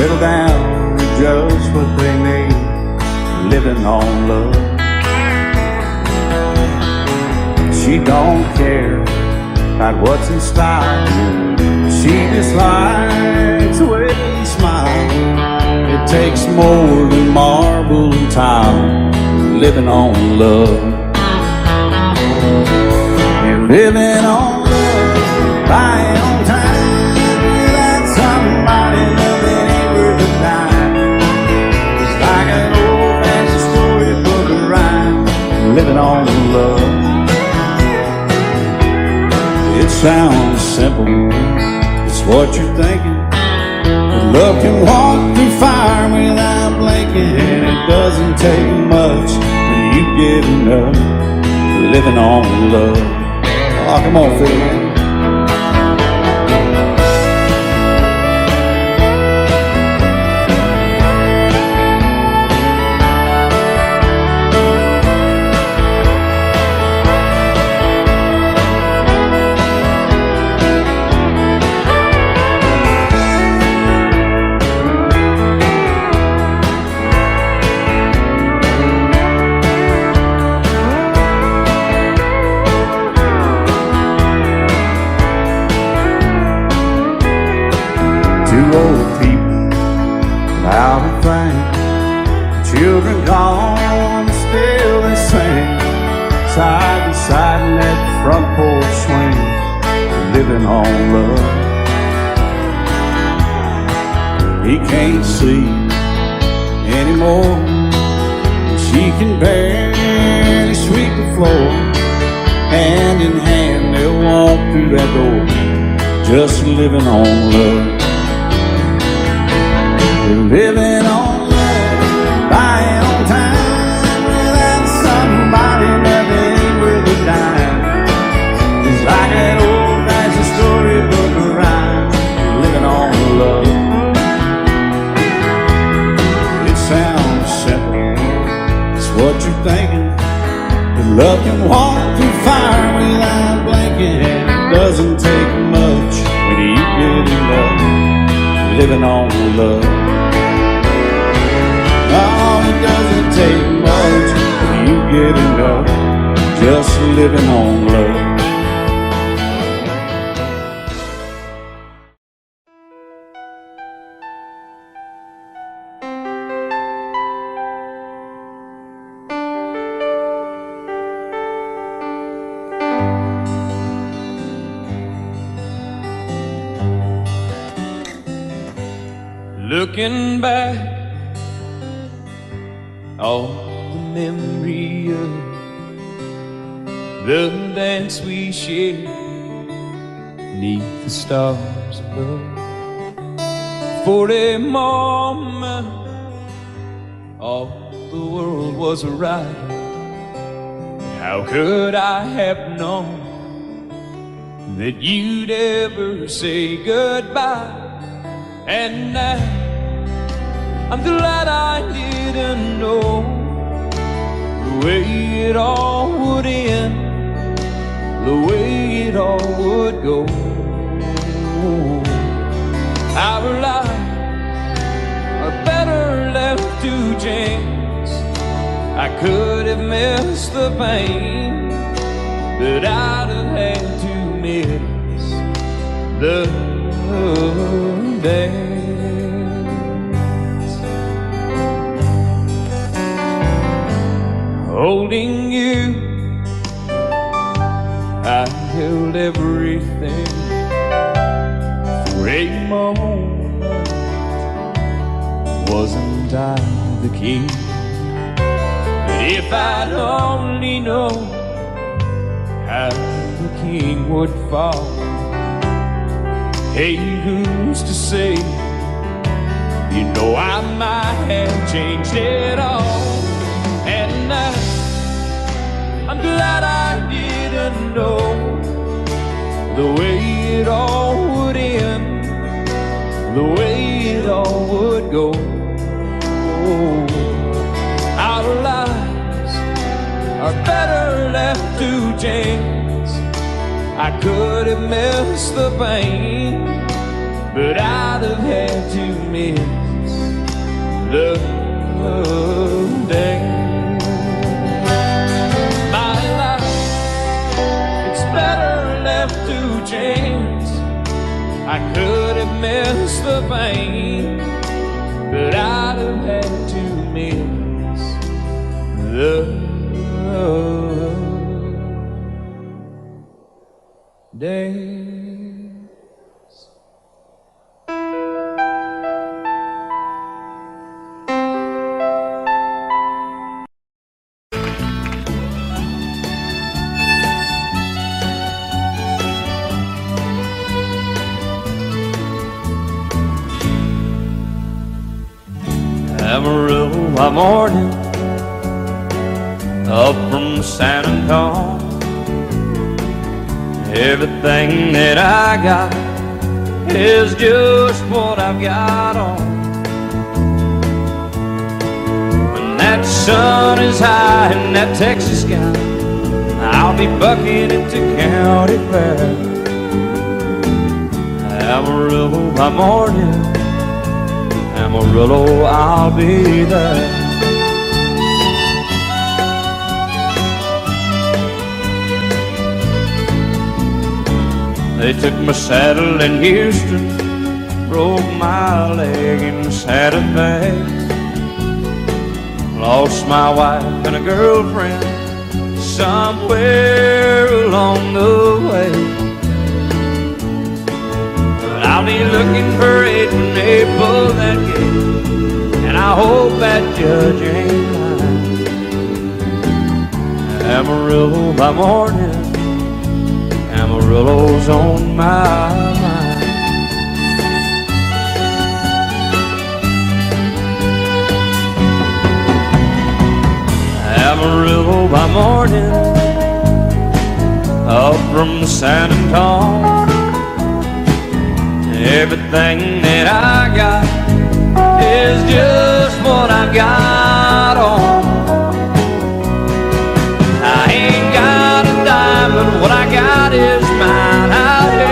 settle down to just what they need, living on love. She don't care about what's in style, she just likes the way you smile. It takes more than marble and tile, living on love. You're living on love, buying on time, without somebody loving ain't worth a dime. It's like an old-fashioned storybook of rhyme, living on love. It sounds simple, it's what you're thinking. But love can walk through fire without blinking. It doesn't take much when you get enough, living on love. Oh, come on, fill it in. Two old people without a thing, children gone, still they sing, side by side in that front porch swing, living on love. He can't see anymore, she can barely sweep the floor. Hand in hand they'll walk through that door, just living on love. Living on love, buying on time, without somebody loving ain't worth a dime. It's like an old-fashioned storybook of rhyme, living on love. It sounds simple, it's what you're thinking. But love can walk through fire without blinking. It doesn't take much when you get enough, living on love. Oh, it doesn't take much when you get enough, just living on love. Looking back on the memory of the dance we shared beneath the stars above. For a moment, all the world was right. How could I have known that you'd ever say goodbye? And now I'm glad I didn't know the way it all would end, the way it all would go. Our lives are better left to chance. I could have missed the pain, but I'd have had to miss the dance. Holding you, I held everything. For a moment, wasn't I the king? But if I'd only known how the king would fall, hey, who's to say? You know I might have changed it all. And I'm glad I didn't know the way it all would end, the way it all would go. Our lives are better left to chance. I could have missed the pain, but I'd have had to miss the day. My life, it's better left to chance. I could have missed the pain, but I'd have had to miss the days. Amarillo by morning, up from San Antonio. Everything that I got is just what I've got on. When that sun is high in that Texas sky, I'll be bucking into county fair. Amarillo by morning, Amarillo, I'll be there. They took my saddle in Houston, broke my leg in Santa Fe. Lost my wife and a girlfriend somewhere along the way. But I'll be looking for it when they pull that gate, and I hope that judge ain't lying. Amarillo by morning, Amarillo's on my mind. Amarillo by morning, up from San Antonio. Everything that I got is just what I've got on. I ain't got a dime, but what I got is mine. I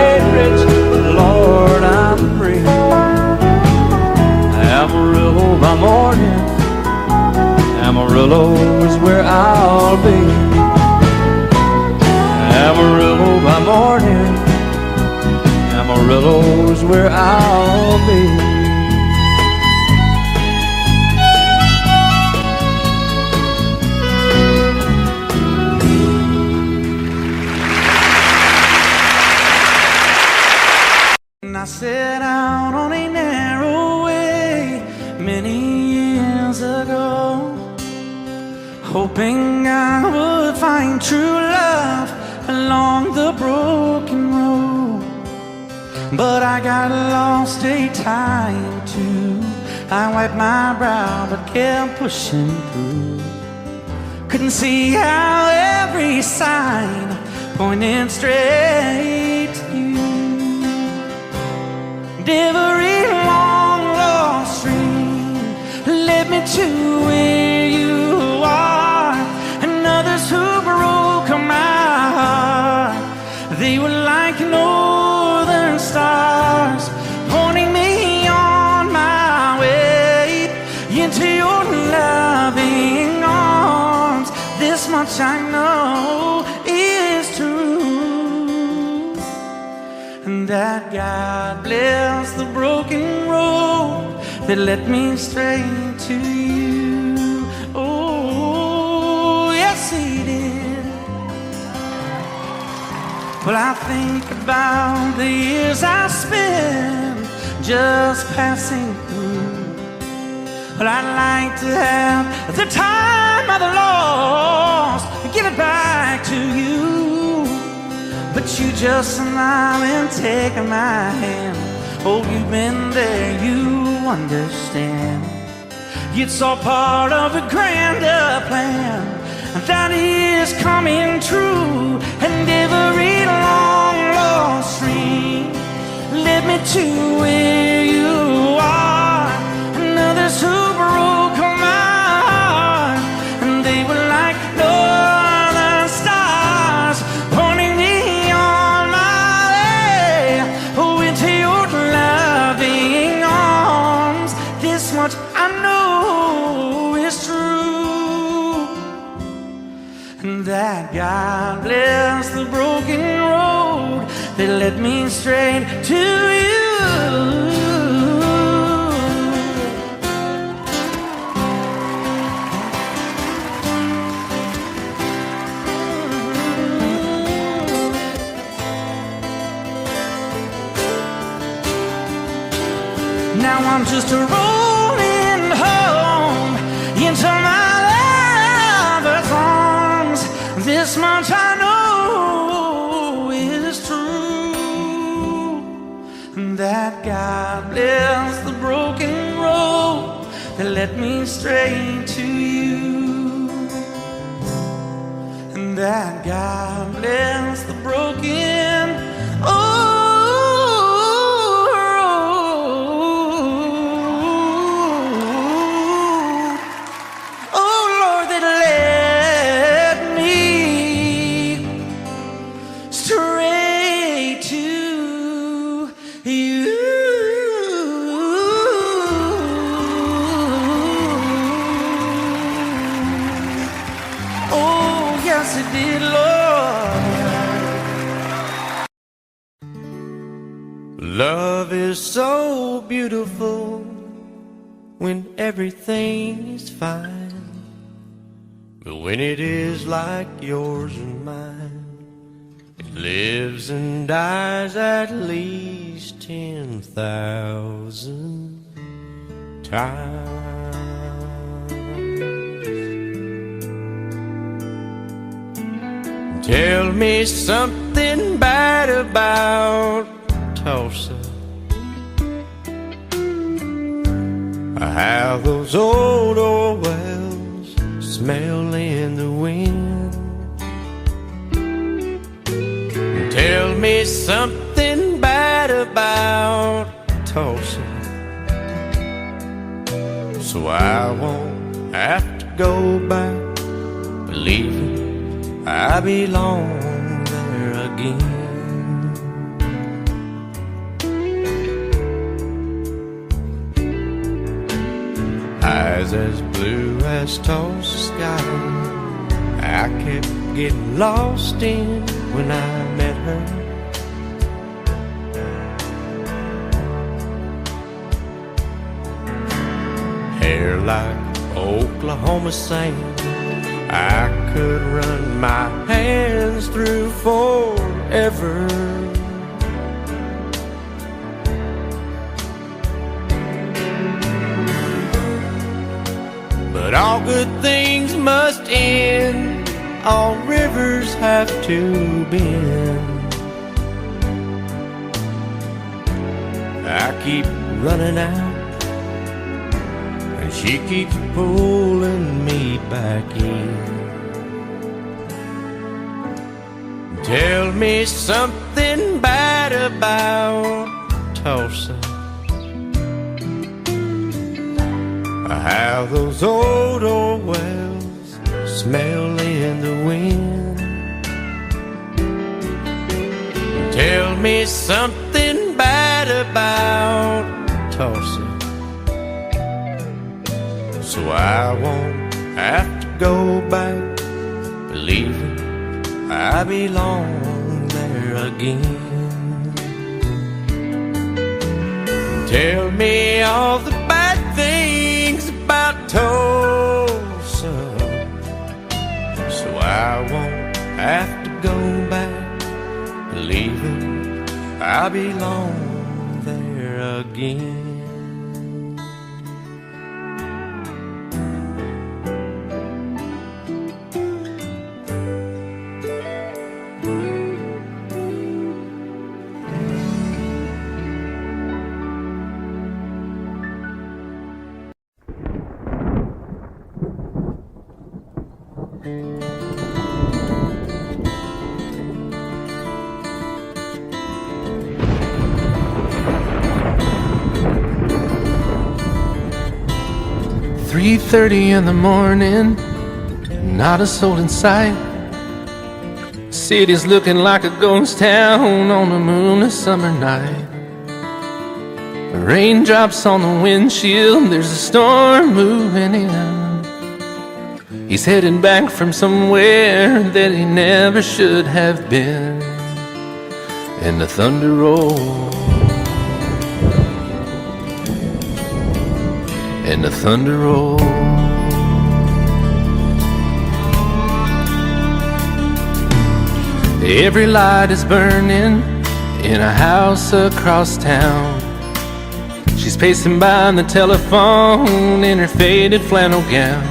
ain't rich, but Lord, I'm free. Amarillo by morning, Amarillo is where I'll be. Amarillo by morning, Amarillo is where I'll be. I set out on a narrow way many years ago, hoping I would find true love along the broken road. But I got lost a time or two. I wiped my brow but kept pushing through. Couldn't see how every sign pointed straight to you. Every long lost stream led me to where you are, and others who broke my heart, they were like northern stars, pointing me on my way into your loving arms. This much I know is true, and that God bless the broken road that led me straight to you. Oh, yes, He did. Well, I think about the years I spent just passing through. Well, I'd like to have the time I've lost and give it back to you. But you just smile and take my hand. Oh, you've been there, you understand. It's all part of a grander plan that is coming true. And every long lost stream led me to where you are, and others who broke my heart, and they were like northern stars, pointing me on my way, oh, into your loving arms. This much I know that led me straight to you. Now I'm just rolling home into my lover's arms. This much I know is true, that God bless the broken road that led me straight to you, and that God bless the broken Love is so beautiful when everything is fine, but when it is like yours and mine, it lives and dies at least 10,000 times. Tell me something bad about Tulsa, how those old wells smell in the wind. Tell me something bad about Tulsa, so I won't have to go back believing I belong there again. Eyes as blue as Tulsa sky, I kept getting lost in when I met her. Hair like Oklahoma sand, I could run my hands through forever. But all good things must end, all rivers have to bend. I keep running out, and she keeps pulling me back in. Tell me something bad about Tulsa, how those old wells smell in the wind. Tell me something bad about Tulsa, so I won't have to go back believing I belong there again. Tell me all the bad things about Tulsa, so I won't have to go back believing I belong there again. "3:30 in the morning, not a soul in sight. City's looking like a ghost town on a moonless summer night. Raindrops on the windshield, there's a storm moving in. He's heading back from somewhere that he never should have been. and the thunder rolls, and the thunder rolls. Every light is burning in a house across town. She's pacing by the telephone in her faded flannel gown,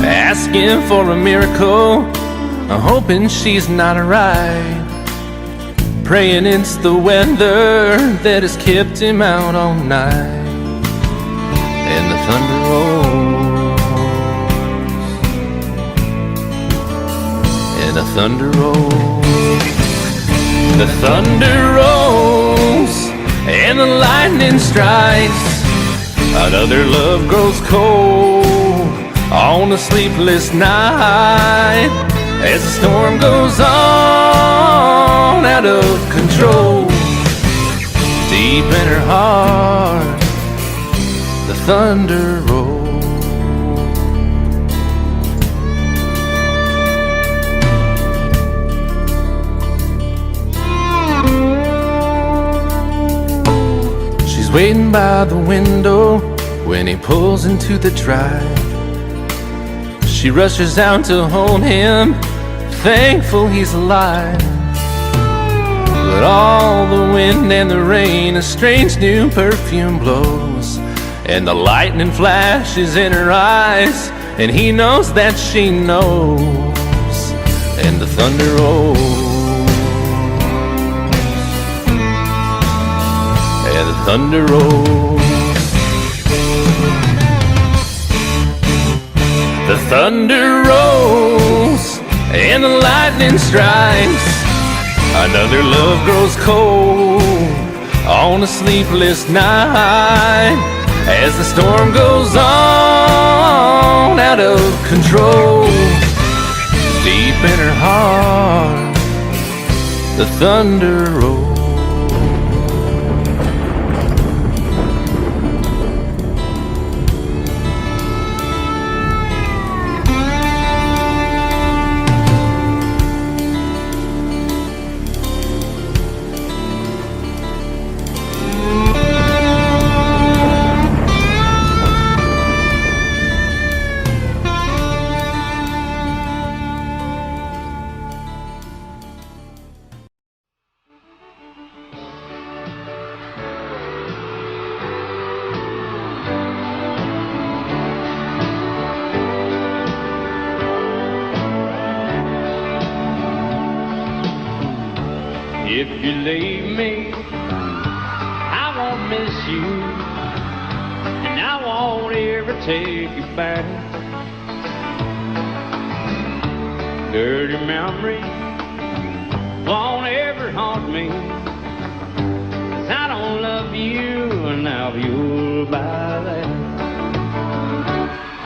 asking for a miracle, hoping she's not alright, praying it's the weather that has kept him out all night. And the thunder rolls, and the thunder rolls, the thunder rolls, and the lightning strikes. Another love grows cold on a sleepless night, as the storm goes on out of control. Deep in her heart, the thunder rolls. She's waiting by the window when he pulls into the drive. She rushes out to hold him, thankful he's alive. But all the wind and the rain, a strange new perfume blows, and the lightning flashes in her eyes, and he knows that she knows. And the thunder rolls, and the thunder rolls, the thunder rolls, and the lightning strikes. Another love grows cold on a sleepless night, as the storm goes on out of control. Deep in her heart, the thunder rolls. If you leave me, I won't miss you, and I won't ever take you back. Dirty memory won't ever haunt me, 'cause I don't love you, and now you'll buy that.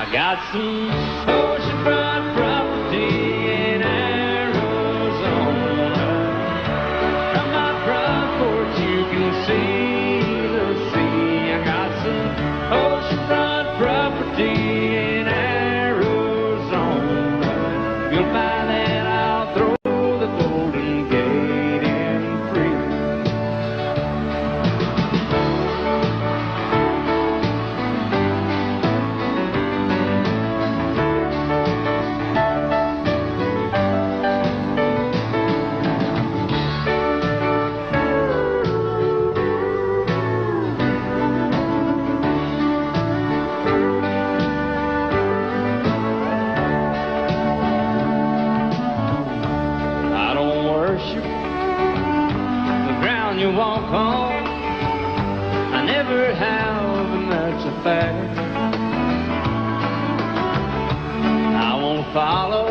I got some oceanfront property in Arizona. From my front porch you can see the sea. I got some oceanfront property in Arizona. You'll buy that, I'll throw the Golden Gate in free. You walk on, I never have, and that's a fact. I won't follow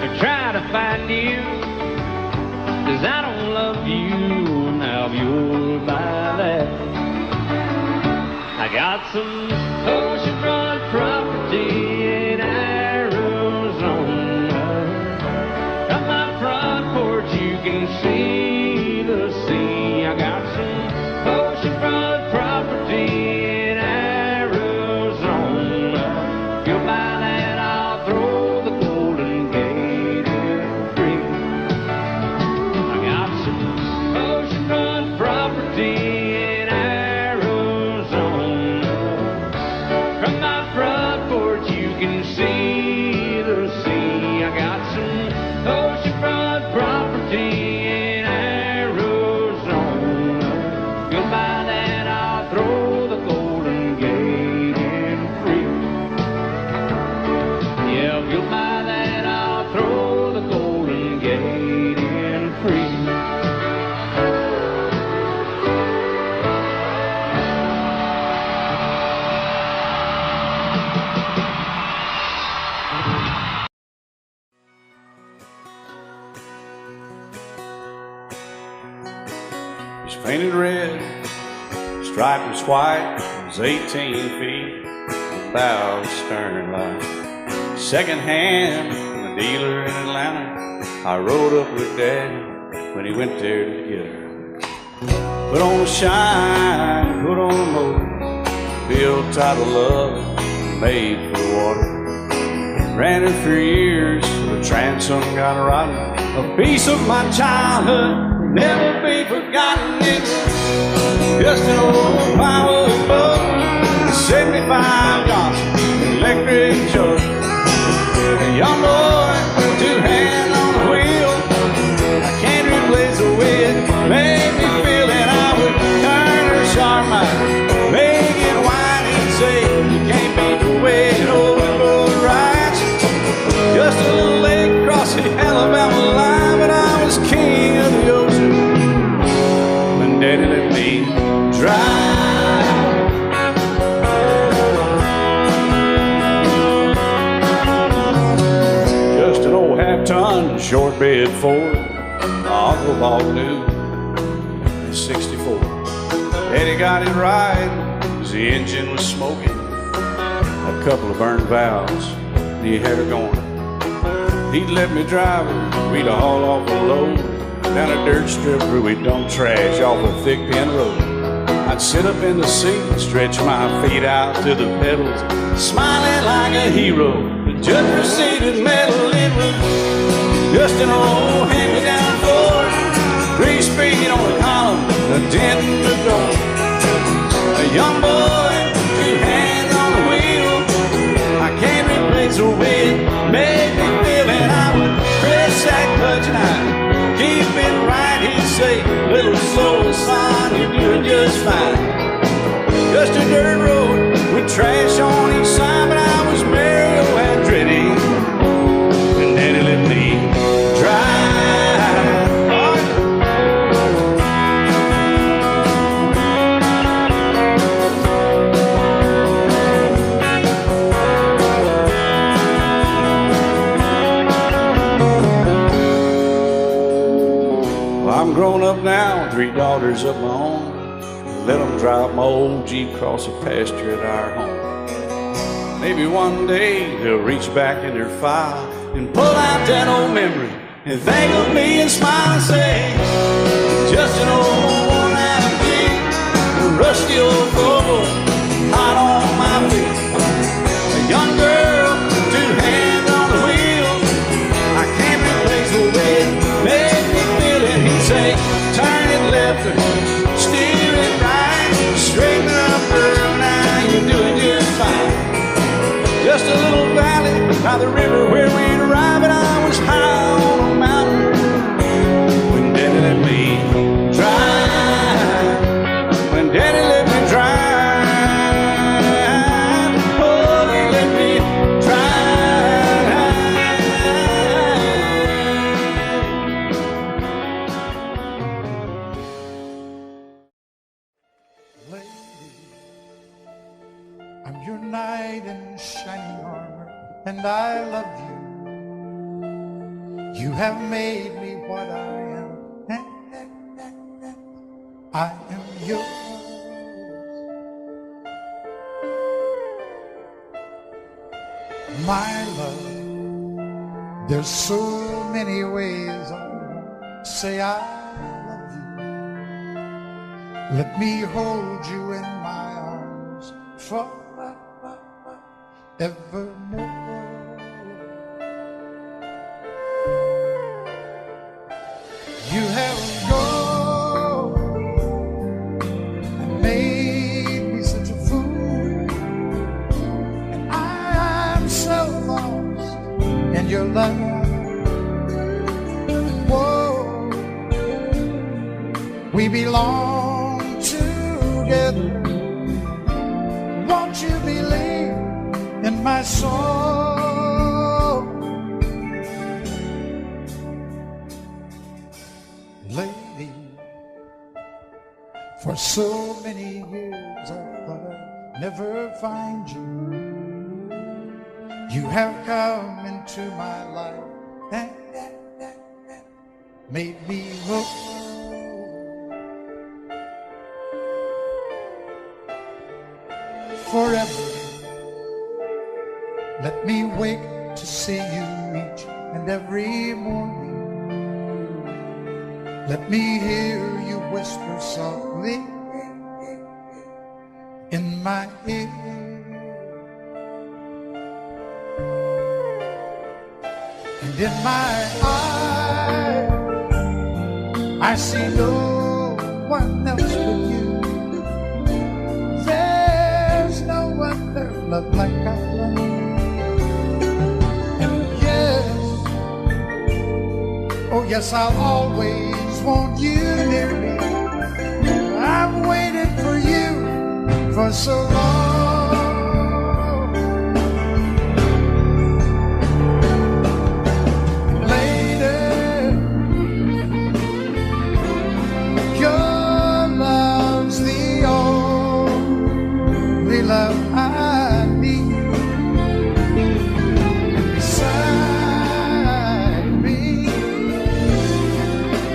or try to find you, 'cause I don't love you, now you'll buy that. I got some oceanfront property in Arizona. From my front porch you can see the sea. I got some oceanfront property in Arizona. You'll buy that, I'll throw the Golden Gate in free. waiting free. It's painted red, striped was white, it was 18 feet, about stern line. Second hand from a dealer in Atlanta. I rode up with Daddy when he went there to get her. Put on a shine, put on a motor, built tight of love, made for the water. Ran her for years, the transom got rotten. A piece of my childhood never be forgotten. It's just an old power boat, 75 Johnson electric jug. A young boy, two hands on the wheel. I can't replace the way it made me feel. And I would turn her sharp mind, make it wide and say, you can't beat the way an old boat rides. Just a little lake across the Alabama line, but I was king of the ocean when Daddy let me drive. Just an old half-ton short bed Ford my uncle bought new in '64. Daddy got it right, 'cause the engine was smoking, a couple of burned valves, and he had her going. He'd let me drive her, we'd haul off a load down a dirt strip where we'd dump trash off a thick pin road. I'd sit up in the seat and stretch my feet out to the pedals, smiling like a hero. The judge proceeded metal, it was just an old hand-me-down Ford, 3-speed on the column, a dent in the door. A young boy, two hands on the wheel. I can't replace the way it made me feel. And I would press that clutch and I'd keep it right. He'd say, little slower, son, you're doing just fine. Just a dirt road with trash on each side, but I was Mario Andretti, and Daddy let me drive. Well, I'm grown up now, 3 daughters of my own. Let them drive my old Jeep across the pasture at our home. Maybe one day they'll reach back in their file and pull out that old memory and think of me and smile and say, just an old worn-out Jeep, a rusty old Volvo, hot on my feet. A young girl, 2 hands on the wheel. I can't replace the way it made me feel. And he'd say, turn it left or steer it right, straighten up, girl, now you're doing just fine. Just a little valley by the river where we'd arrive, and I was high on a mountain when Daddy let me drive. When Daddy let me drive, oh, he let me drive. Lady, I'm your knight in shining armor, and I love you. You have made me what I am. I am yours. My love, there's so many ways I say I love you. Let me hold you in my arms forevermore. You have gone and made me such a fool, and I'm so lost in your love. Whoa, we belong together. Won't you believe in my soul? For so many years I thought I'd never find you. You have come into my life and made me whole. Forever, let me wake to see you each and every morning. Let me hear you whisper softly in my ear. And in my eyes, I see no one else but you. There's no other love like I love you. And yes, oh yes, I'll always want you near me. I've waited for you for so long. Later, your love's the only love I need. Beside me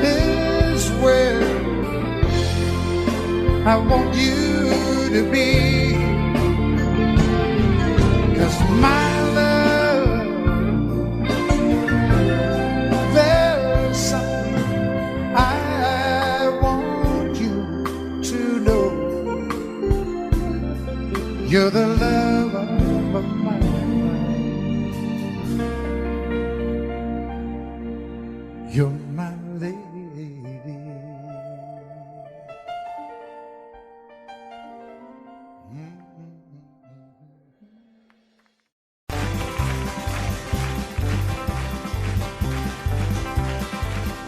is where I want you to be. 'Cause my love, there's something I want you to know. You're the love of my life. You're my lady.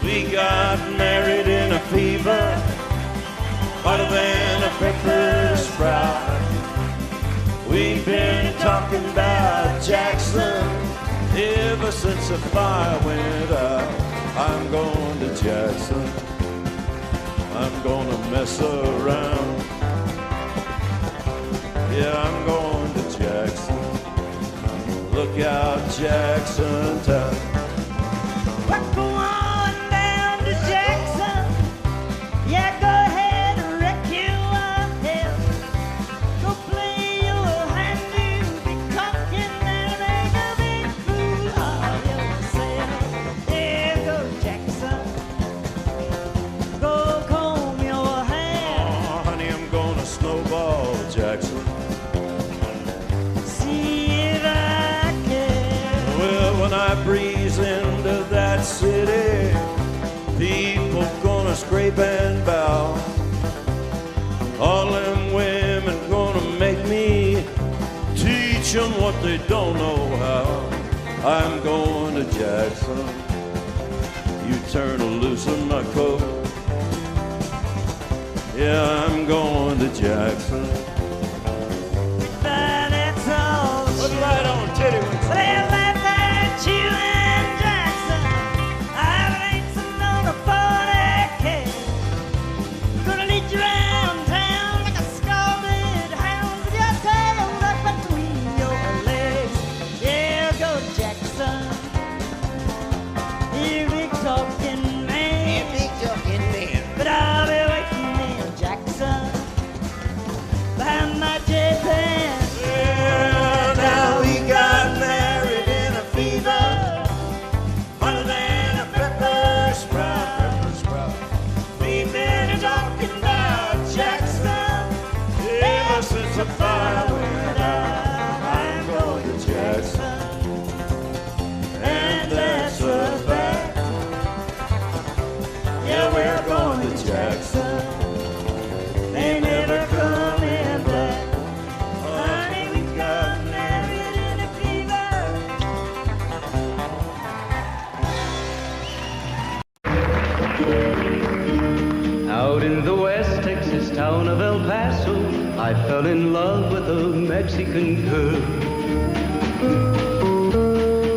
We got married in a fever, hotter than a pepper sprout. We've been talking about Jackson ever since the fire went out. I'm going to Jackson, I'm gonna mess around. Yeah, I'm going to Jackson, look out Jackson town. We're going down to Jackson. Yeah, go ahead and wreck your head. Go play your hand, you be cocking and make a big fool of yourself. Yeah, go Jackson. Go comb your hair. Oh, honey, I'm gonna snowball Jackson. See if I can. Well, when I breeze into that city, people gonna scrape and bow. All them women gonna make me teach them what they don't know how. I'm going to Jackson, you turn loose in my coat. Yeah, I'm going to Jackson. But that's all. Put right on, titty whips. Well, laugh at you and Jackson. I'm racing on a 40K. Gonna lead you around town like a scalded hound with your tail up between your legs. Yeah, go Jackson. You big talking man. But I'll be waiting in Jackson behind my J-Pan. Well, now we got married in a fever, hotter than a pepper sprout. We've been talking about Jackson ever since the fire went out. I'm going to Jackson, and that's a fact. Yeah, we're going to Jackson. They never come in black. Honey, we got married in a fever. Out in the West Texas town of El Paso, I fell in love with a Mexican girl.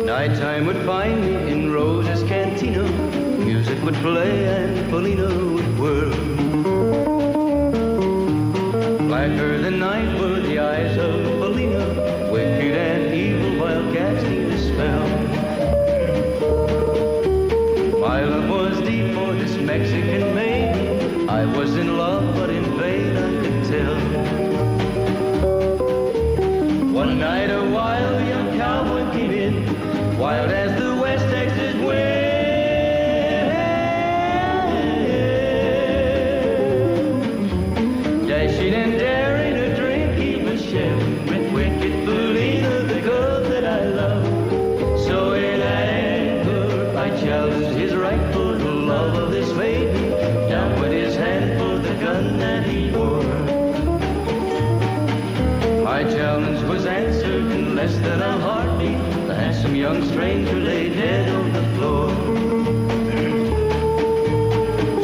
Nighttime would find me in Rose's Cantina. Music would play and Polina would whirl. Mexican maiden. I was in love, but in vain I could tell. One night a wild young cowboy came in, wild as the West Texas wind. Dashing and daring to drink he was sharing with wicked Felina, the girl that I love. So in anger I challenged his rightful love of this maiden. Down went his hand for the gun that he wore. My challenge was answered in less than a heartbeat. The handsome young stranger lay dead on the floor.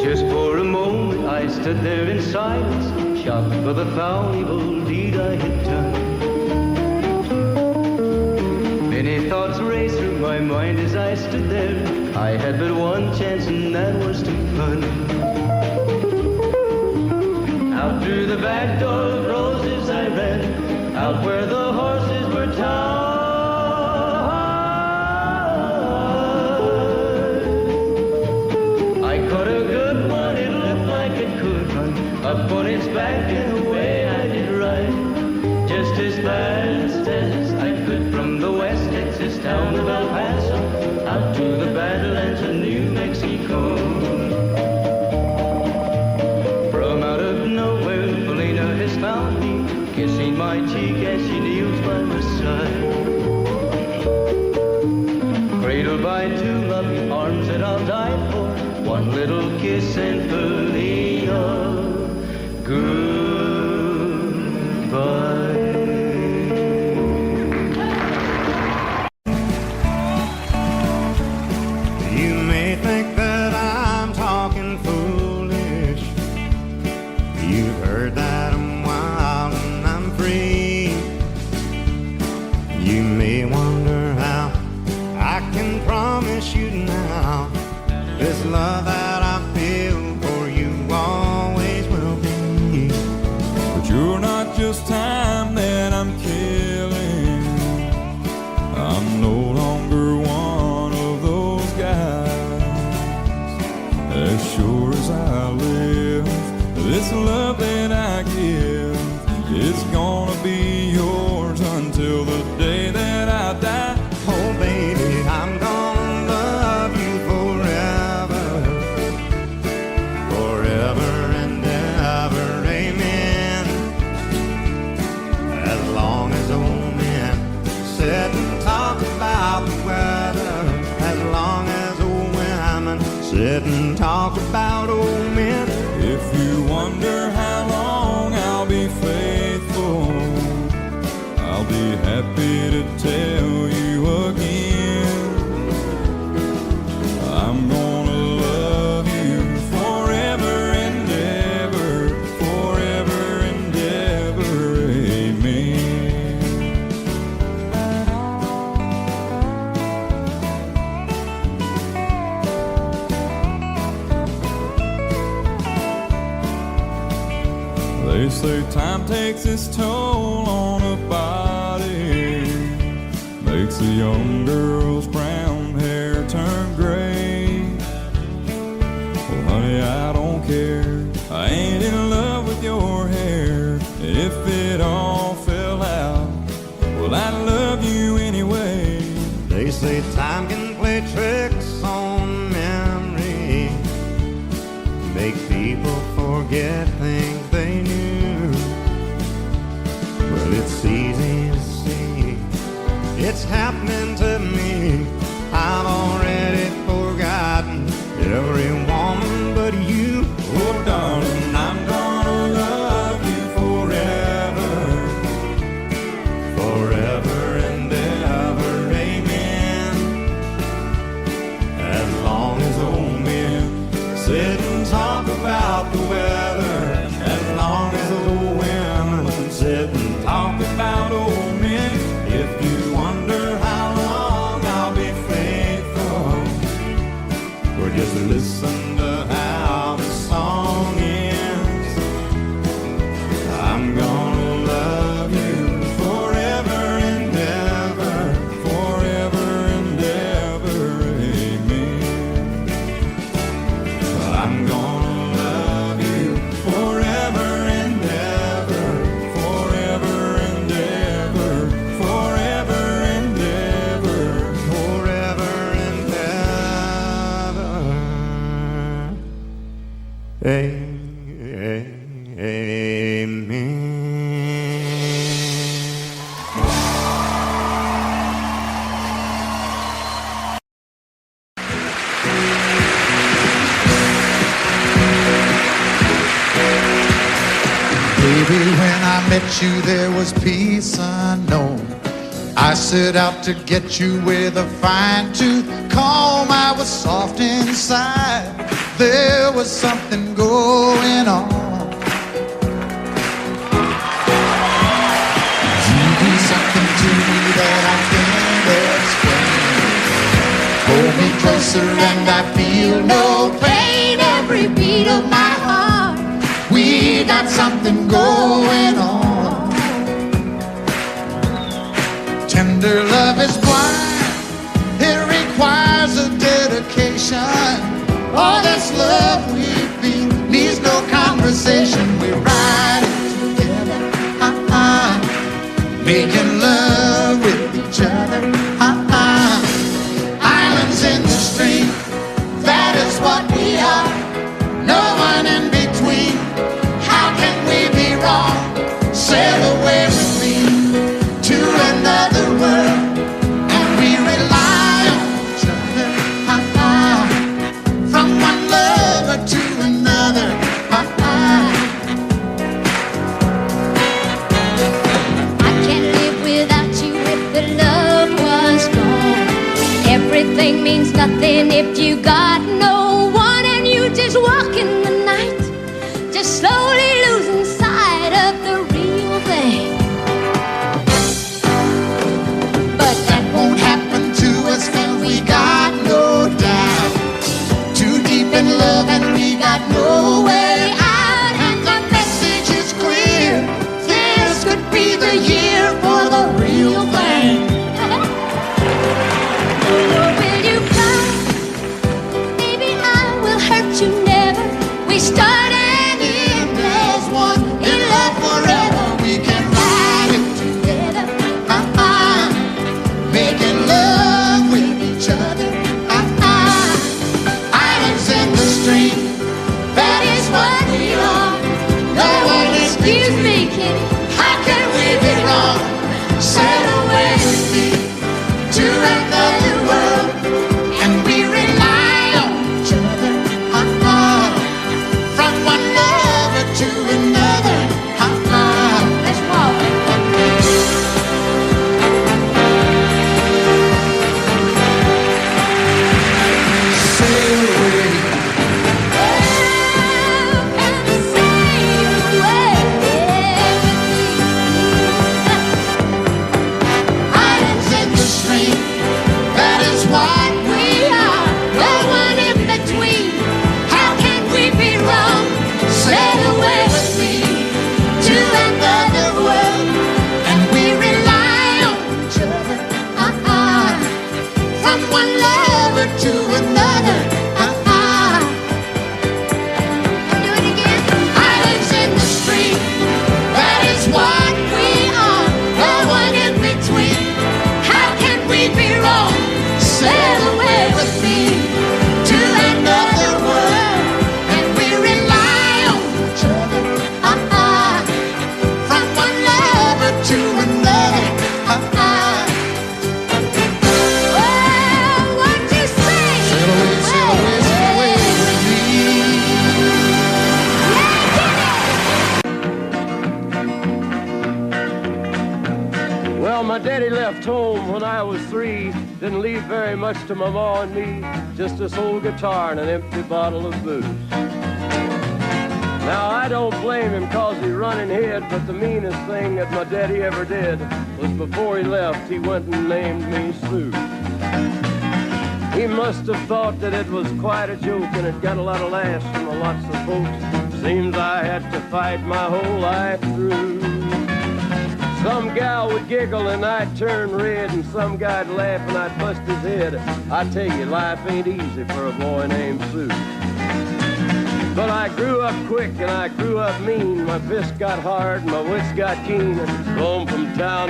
Just for a moment I stood there in silence, shocked for the foul evil deed I had done. Many thoughts raced through my mind as I stood there. I had but one chance and that was to run. Out through the back door of roses I ran, out where the horses were tied. I caught a good one, it looked like it could run up on its back and away I did ride, just as fast as I could from the West Texas town of El Paso out to the Badlands of New Mexico. From out of nowhere, Felina has found me, kissing my cheek as she kneels by my side. Cradled by two loving arms that I'll die for, one little kiss and Felina, goodbye. You may think that I'm talking foolish. You've heard that I'm wild and I'm free. You may wonder how I can promise you now this love that I feel for you always will be. But you're not just time that I'm killing. I'm no longer one of those guys. As sure as I live, this love that I give, it's gonna be yours until the day that I die. Oh baby, I'm gonna love you forever, forever and ever, amen. As long as old men sit and talk about the weather, as long as old women sit and talk about old men. If you wonder how long I'll be faithful, I'll be happy to tell you again. I'm gonna love you forever and ever, forever and ever, amen. They say time takes its toll on a body, makes a young girl's brown hair turn gray. Well, honey, I don't care, I ain't in love with your hair. If it all fell out, well, I love you anyway. They say time can play tricks on memory, make people forget things they knew. Well, it's easy to see, it's happening to me. I've already forgotten every woman but you. Oh darling, I'm gonna love you forever, forever and ever, amen. As long as old men sit and talk about the weather, as long as old women sit and talk about old men. If you wonder how long I'll be faithful, or just listen to how the song ends. I'm gonna love you forever and ever, forever and ever, amen. I'm I'm gonna love you forever and ever, forever and ever, forever and ever, forever and ever. Amen. Baby, when I met you, there was peace unknown. I set out to get you with a fine-tooth comb. I was soft inside. There was something going on. You do something to me that I can't explain. Hold me closer and I feel no pain. Every beat of my heart, we got something going on. Tender love is blind. It requires a dedication. All this love we feel needs no conversation. We ride it together, making love with each other, Islands in the stream, that is what we are. No one in between. How can we be wrong? Sail away with me to another world, and we rely on each other, from one lover to another, I can't live without you if the love was gone. Everything means nothing if you got no one, and you just walk in the night, just slowly losing sight of the real thing. but that won't happen to us, and we got no doubt. Too deep in love and we got no way out, and the message is clear. This could be the year for the real thing. Will you cry? Maybe I will hurt you never. We start and end as one. In love forever, we can ride it together, making love with each other, Islands in the stream, that is what we are. No one Excuse me, kitty. How can we be wrong? Sail away with me to another world, and we rely on each other, from one lover to another, Let's walk. sail away. Islands in the stream, that is what we are. No one in between. How can we be wrong? Sail away with me to another world, and we rely on each other, from one lover to another, Do it again. Islands in the stream, that is what we are. No one in between. How can we be wrong? Sail away with me to another world, and we rely on each other, from one lover to another, Well, what you say? sail away, sail away, sail away with me. Well, my daddy left home when I was 3. Didn't leave very much to my ma and me. Just this old guitar and an empty bottle of booze. Now, I don't blame him 'cause he run and hid, but the meanest thing that my daddy ever did was before he left, he went and named me Sue. He must have thought that it was quite a joke, and it got a lot of laughs from lots of folks. Seems I had to fight my whole life through. Some gal would giggle and I'd turn red, and some guy'd laugh and I'd bust his head. I tell you, life ain't easy for a boy named Sue. But I grew up quick and I grew up mean. My fists got hard and my wits got keen. Roamed from town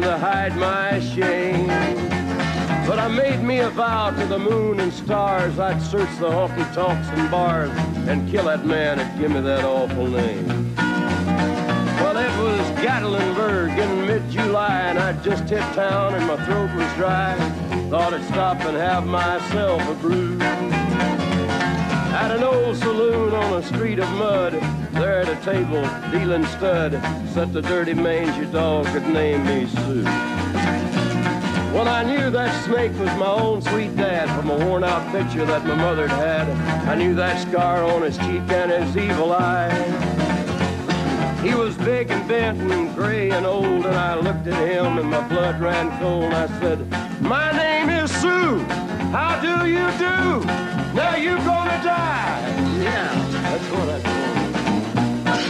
to hide my shame. But I made me a vow to the moon and stars. I'd search the honky-tonks and bars and kill that man that give me that awful name. Well, it was Gatlinburg in mid-July, and I'd just hit town and my throat was dry. Thought I'd stop and have myself a brew. At an old saloon on a street of mud, there at a table, dealing stud, sat the dirty mangy dog that named me Sue. Well, I knew that snake was my own sweet dad from a worn-out picture that my mother'd had. I knew that scar on his cheek and his evil eye. He was big and bent and gray and old, and I looked at him and my blood ran cold. I said, "My name is Sue. How do you do? Now you're gonna die." Yeah, that's what I told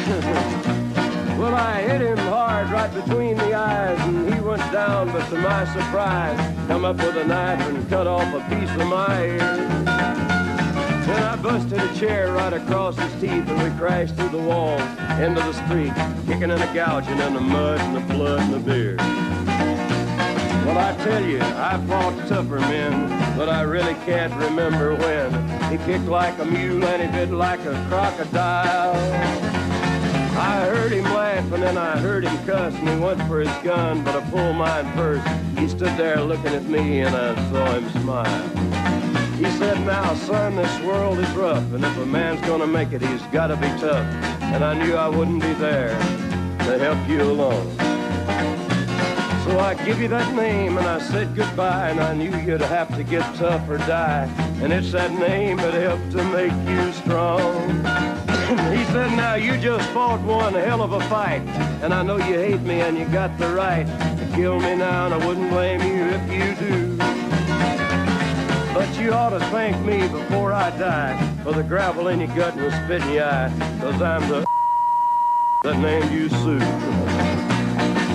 him. Well, I hit him hard right between the eyes, and he went down, but to my surprise, come up with a knife and cut off a piece of my ear. Then I busted a chair right across his teeth, and we crashed through the walls into the street, kicking and a gouging in the mud and the blood and the beer. Well, I tell you, I fought tougher men, but I really can't remember when. He kicked like a mule and he bit like a crocodile. I heard him laugh and then I heard him cuss, and he went for his gun, but I pulled mine first. He stood there looking at me and I saw him smile. He said, "Now, son, this world is rough, and if a man's gonna make it, he's gotta be tough." And I knew I wouldn't be there to help you along. So I give you that name and I said goodbye, and I knew you'd have to get tough or die. And it's that name that helped to make you strong. He said, "Now you just fought one hell of a fight, and I know you hate me and you got the right to kill me now, and I wouldn't blame you if you do. But you ought to thank me before I die for the gravel in your gut and the spit in your eye, 'cause I'm the that named you Sue."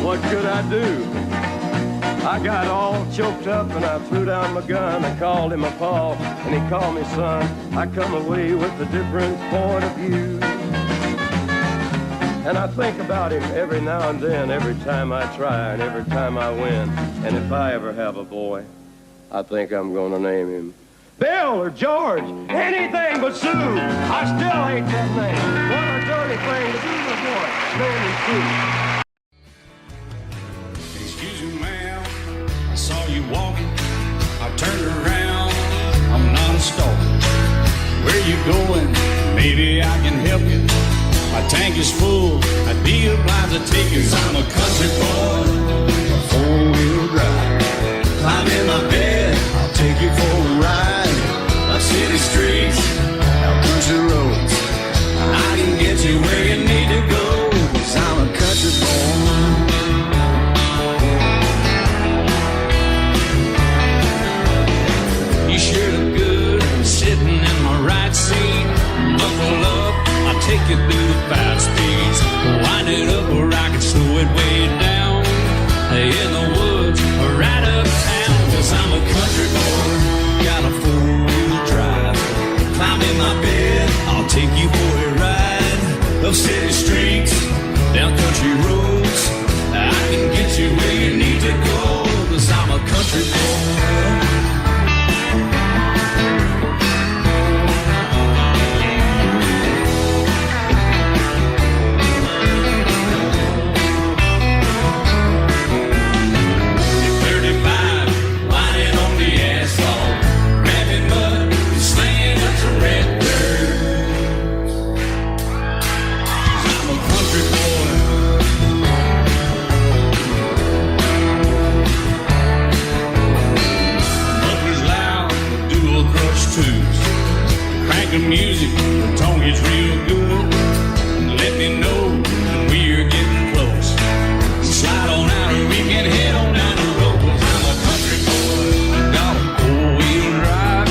What could I do? I got all choked up and I threw down my gun. I called him a paw and he called me son. I come away with a different point of view. And I think about him every now and then, every time I try and every time I win. And if I ever have a boy, I think I'm gonna name him Bill or George, anything but Sue. I still hate that name. What a dirty thing to do to a boy. Name him Sue. Excuse me, ma'am, I saw you walking. I turned around, I'm not a stalker. Where you going? Maybe I can help you. My tank is full, I'd be obliged to take you. 'Cause I'm a country boy, a four-wheel drive. Climb in my bed, I'll take you for a ride. Up city streets, out country roads. I can get you where you need to go, 'cause I'm a country boy. You sure look good sitting in my right seat. Buckle up, I'll take you through the 5 speeds. Wind it up or I can slow it way down. In the woods or right uptown, 'cause I'm a country boy, got a 4-wheel drive. Climb in my bed, I'll take you for a ride. Up city streets, down country roads. I can get you where you need to go, 'cause I'm a country boy. The music, the tone is real good. Let me know when we're getting close. Slide on out and we can head on down the road. 'Cause I'm a country boy, got a 4-wheel drive.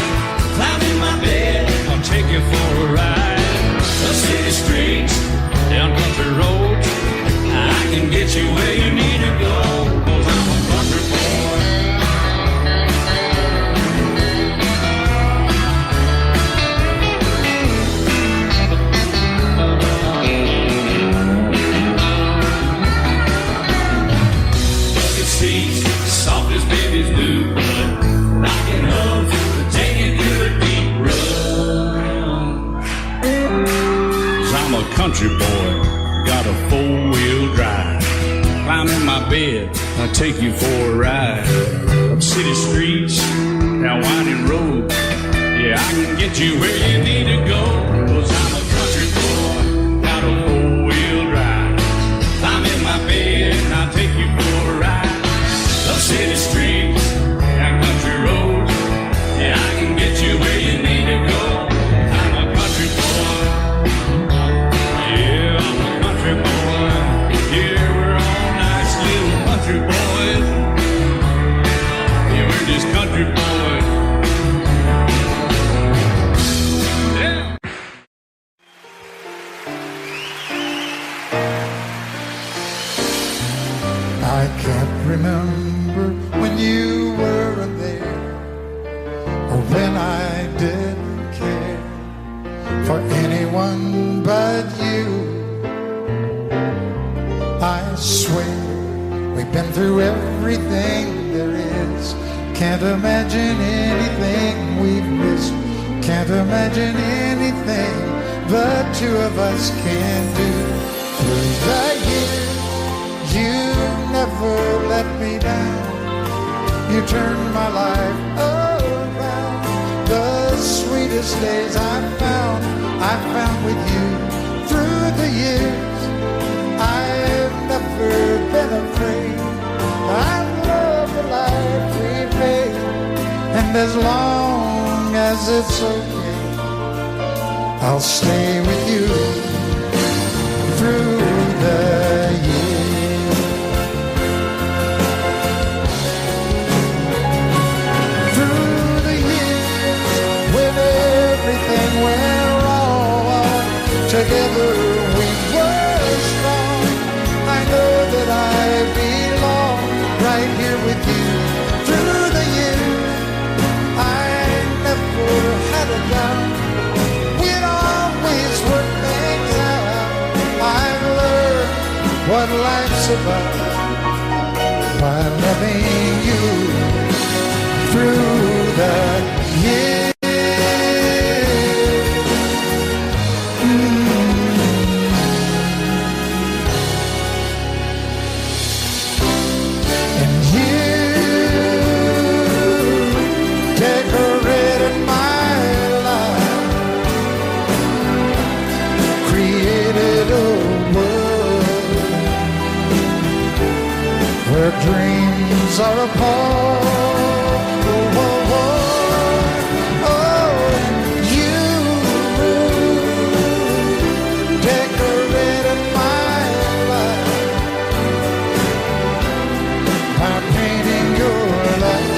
Climb in my bed, I'll take you for a ride. Up city streets, down country roads. I can get you where you need to go, 'cause I'm a country boy. country boy, got a four-wheel drive. Climb in my bed, I'll take you for a ride. Up city streets, down winding roads. Yeah, I can get you where you need to go. 'Cause I'm a country boy, got a four-wheel drive. Climb in my bed and I'll take you for a ride. Up city streets, down country roads. Yeah, I can get you where you need to go. I'm a country boy. Yeah, I'm a country boy. Yeah, we're all nice little country boys. Yeah, we're just country boys. Yeah. I can't remember when you weren't there, or when I didn't care for anyone but you. I swear we've been through everything there is. Can't imagine anything we've missed. Can't imagine anything the two of us can do. Through the years, you never let me down. You turned my life around. The sweetest days I found with you. Through the years, I've never been afraid. I love the life we made, and as long as it's okay, I'll stay with you through the years. Through the years, when everything went wrong, together we were strong. I know that I belong right here with you. Through the years, I never had a doubt. We'd always work things out. I've learned what life's about by loving you through the years. And you decorated my life, created a world where dreams are apart. Oh, oh, oh, oh, you decorated my life by painting your life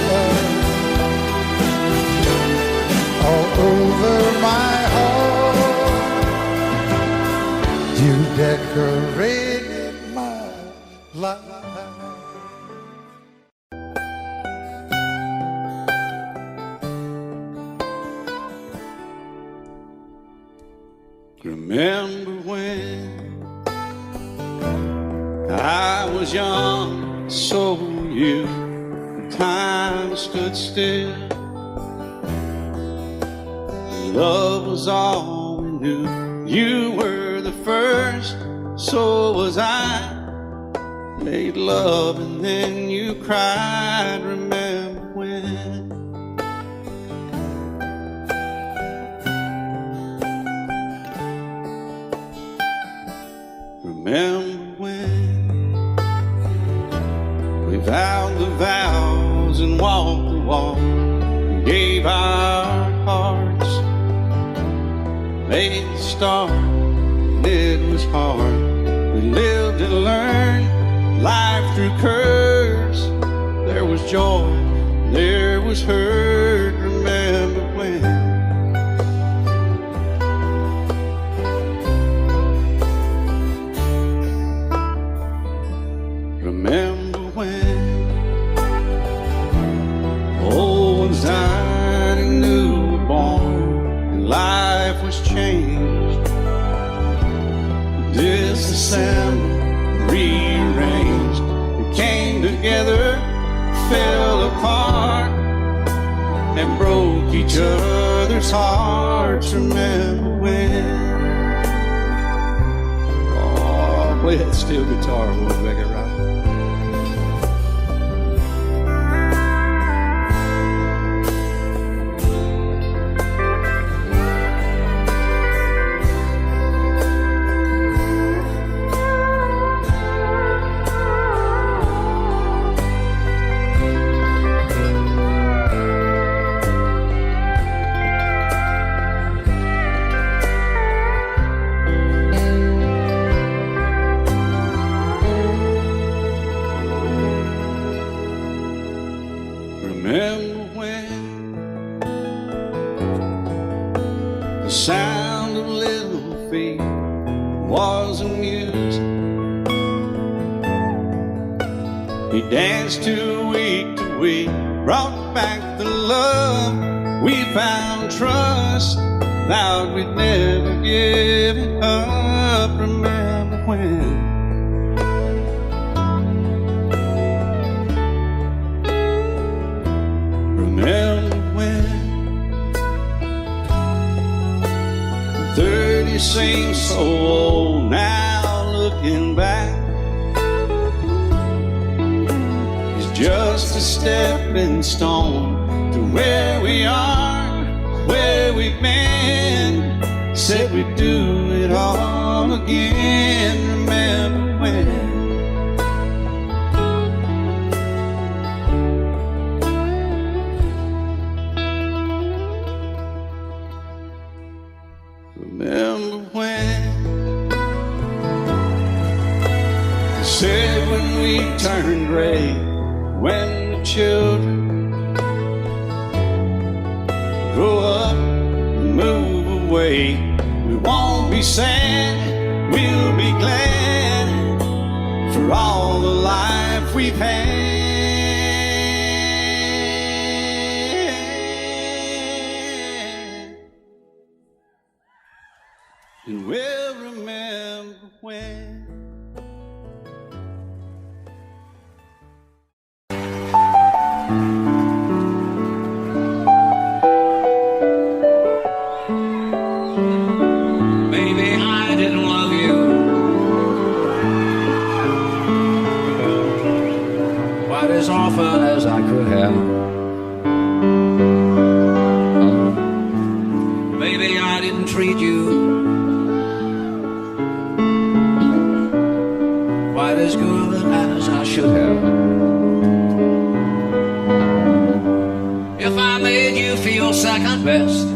all over my heart. You decorated my life. Remember when I was young, so were you. Time stood still. Love was all we knew. You were the first, so was I. Made love and then you cried. Remember when? Remember when we vowed the vows and walked the walk, gave our hearts, made the start, and it was hard. We lived and learned life through curves. There was joy, there was hurt. Remember when? Remember when old ones died and new were born, and life was changed. Disassembled, rearranged, we came together, fell apart, and broke each other's hearts. Remember when? play that steel guitar when we make it right. Remember when the sound of little feet was amusing? He danced to week, brought back the love. We found trust, vowed we'd never give it up. Remember when? Remember when 30 seems so old now, looking back. It's just a stepping stone to where we are, where we've been. Said we'd do it all again. Remember when? Remember when they said when we turned gray, when the children grow up and move away, we won't be sad, we'll be glad for all the life we've had. And we'll remember when. Maybe I didn't love you quite as often as I could have. Maybe I didn't treat you quite as good as I should have. If I made you feel second best,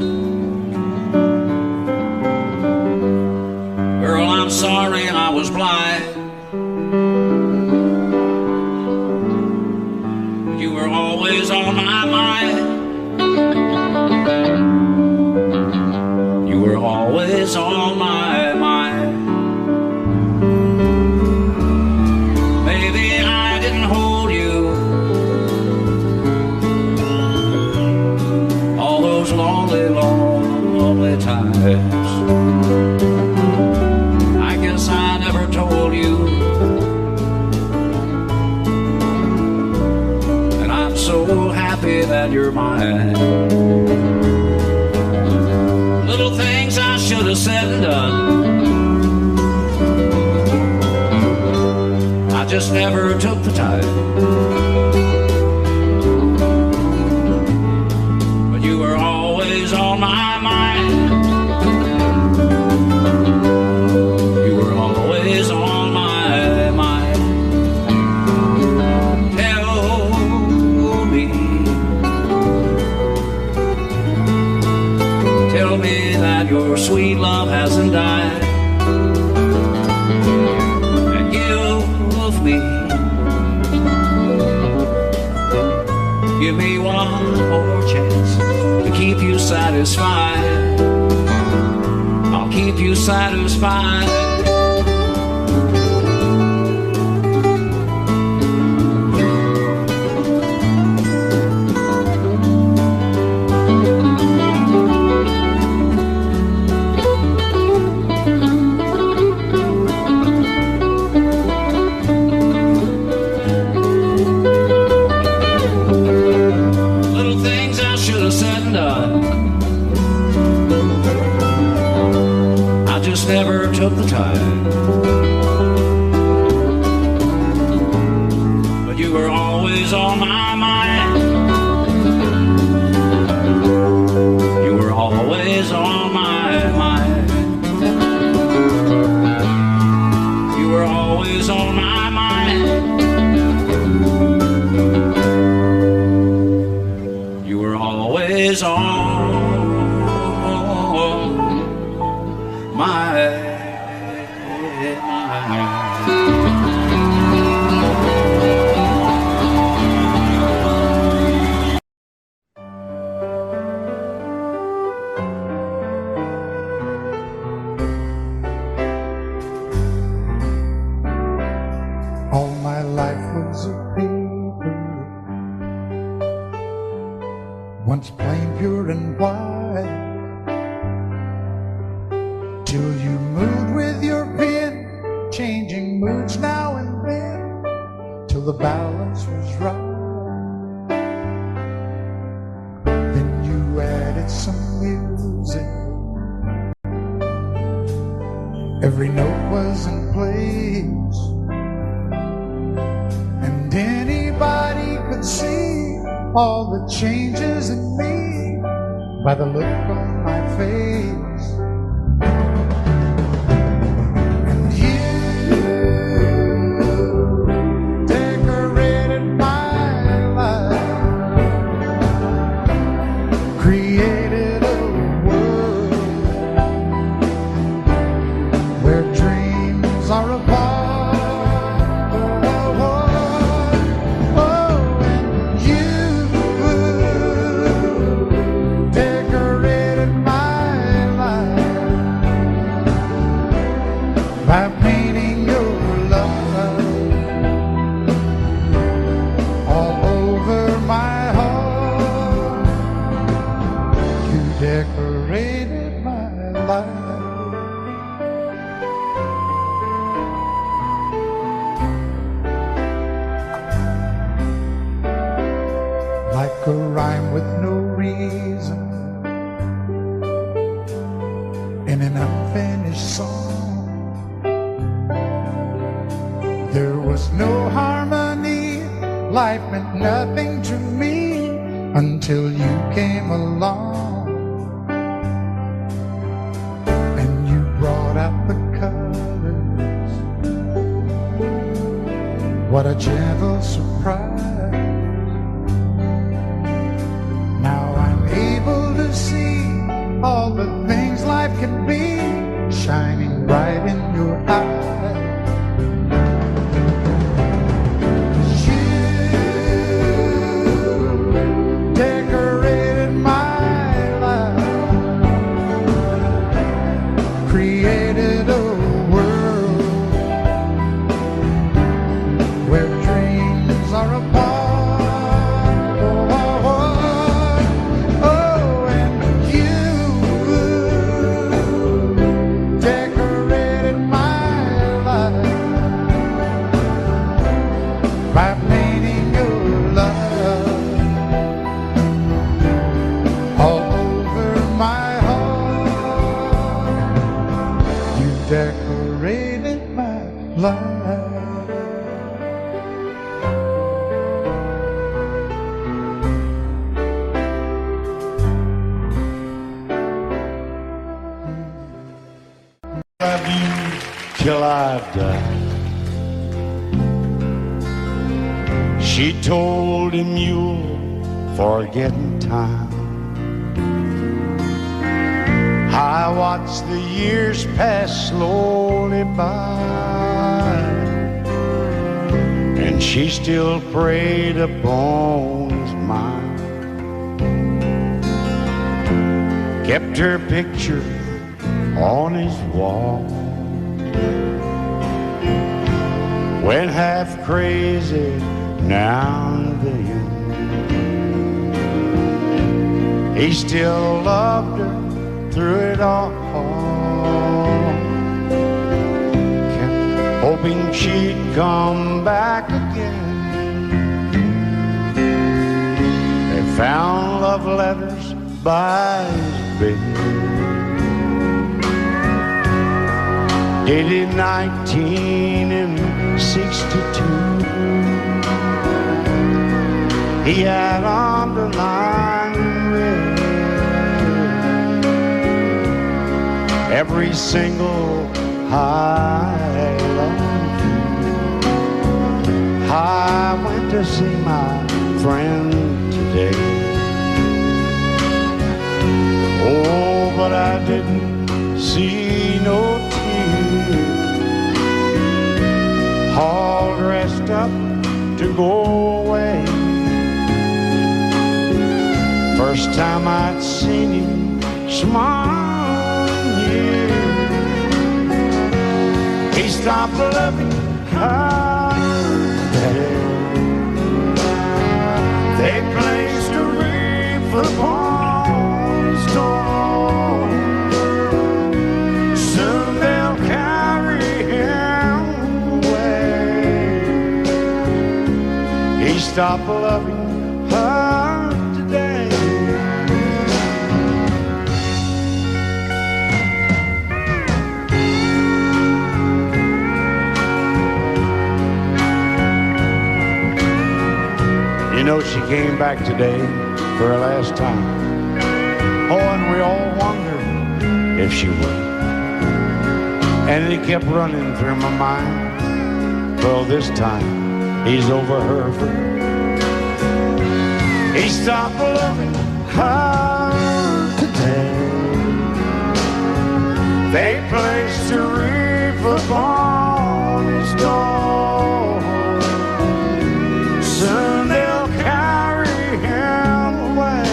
girl, I'm sorry I was blind. You were always on my mind. You were always on my mind. Maybe I didn't hold you all those lonely, lonely times. I guess I never told you, and I'm so happy that you're mine. Little things I should have said and done, I just never took the time. But you were always on my mind. You were always on my mind. Tell me that your sweet love hasn't died. And give me one more chance to keep you satisfied. I'll keep you satisfied. Never took the time. always on my mind. You were always on my mind. You were always on my mind. You were always on my mind. All my life was a paper, once plain, pure, and white, till you moved with your pen, changing moods now and then, till the balance was right. Then you added some music, every note was in place, and anybody could see all the changes in me by the look on my face. And you decorated my life, created a world where dreams are apart. By painting your love all over my heart, you decorated my life. Like a rhyme with no reason in an unfinished song, there was no harmony, life meant nothing to me until you came along. And you brought out the colors, what a gentle surprise. Now I'm able to see all the things life can be, shining bright in your eyes. Decorated my life, created a world where dreams are apart. Oh, and you decorated my life by painting your love all over my heart. You decorated my life. Love you till I die. She told him you'll forget in time. I watched the years pass slowly by, and she still preyed upon his mind. Kept her picture on his wall, went half crazy now and then. He still loved her through it all, kept hoping she'd come back again. They found love letters by his bed, dated 1962. he had underlined in red every single I love you. I went to see my friend today. Oh, but I didn't see no tears, all dressed up to go away. First time I'd seen him smile in years. He stopped loving her today. They placed a wreath upon his door. Soon they'll carry him away. He stopped loving her today. You know, she came back today for her last time. Oh, and we all wondered if she would. And it kept running through my mind. Well, this time he's over her for good. He stopped loving her today. They placed a wreath upon his door. Soon they'll carry him away.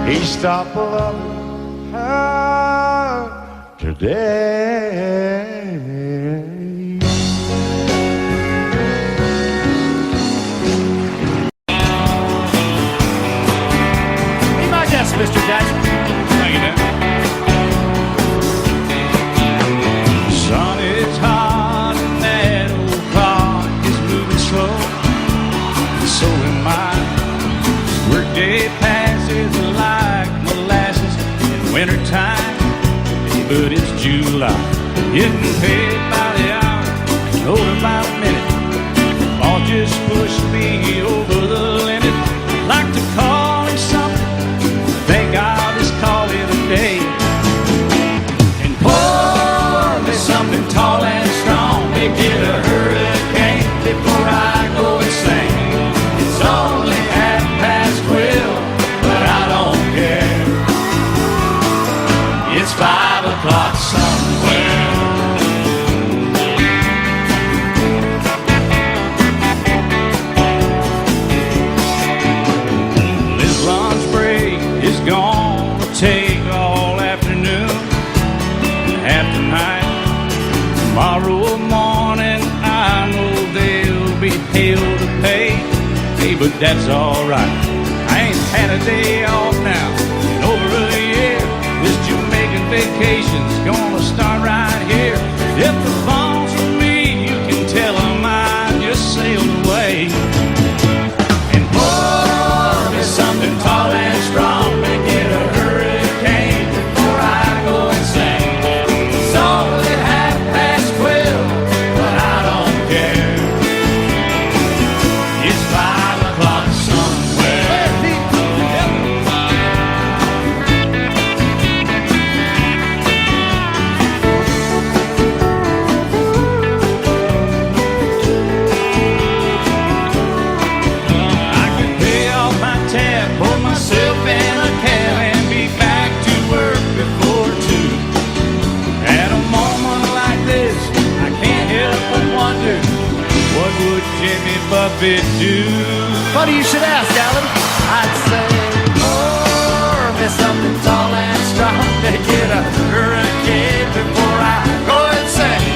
He stopped loving her today. Be my guest, Mr. Jackson. Thank you, Dan. Son, it's hot and that old clock is moving slow. So am I. Workday passes like molasses in wintertime. But it's July. Getting paid by the hour, over by the minute. All just pushed me over the limit. Like to call it something, I think I'll just call it a day. And pour me something tall and strong, make it a hurricane before I go insane. It's only 12:30, but I don't care. It's 5 o'clock somewhere. This lunch break is gonna take all afternoon, half the night. Tomorrow morning I know there'll be hell to pay. Hey, but that's alright. I ain't had a day off now in over a year. This Jamaican vacation's gonna start right here. If the phone's with me, you can tell them I just sailed away. And pour me something tall and strong, make it a hurricane before I go insane. It's only 12:30, but I don't care. It's 5 o'clock somewhere. I could pay off my tab, pour myself in a cab, and be back to work before 2. At a moment like this, I can't help but wonder, what would Jimmy Buffett do? Funny you should ask, Alan. I'd say, pour me something tall and strong, make it a hurricane before I go insane.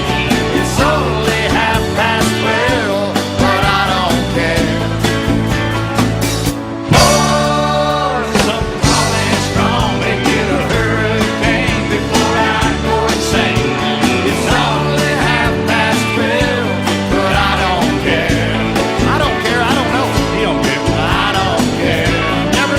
It's only 12:30, but I don't care. Pour something tall and strong, make it a hurricane before I go insane. It's only 12:30, but I don't care. I don't care, I don't know. He don't care. I don't care. Never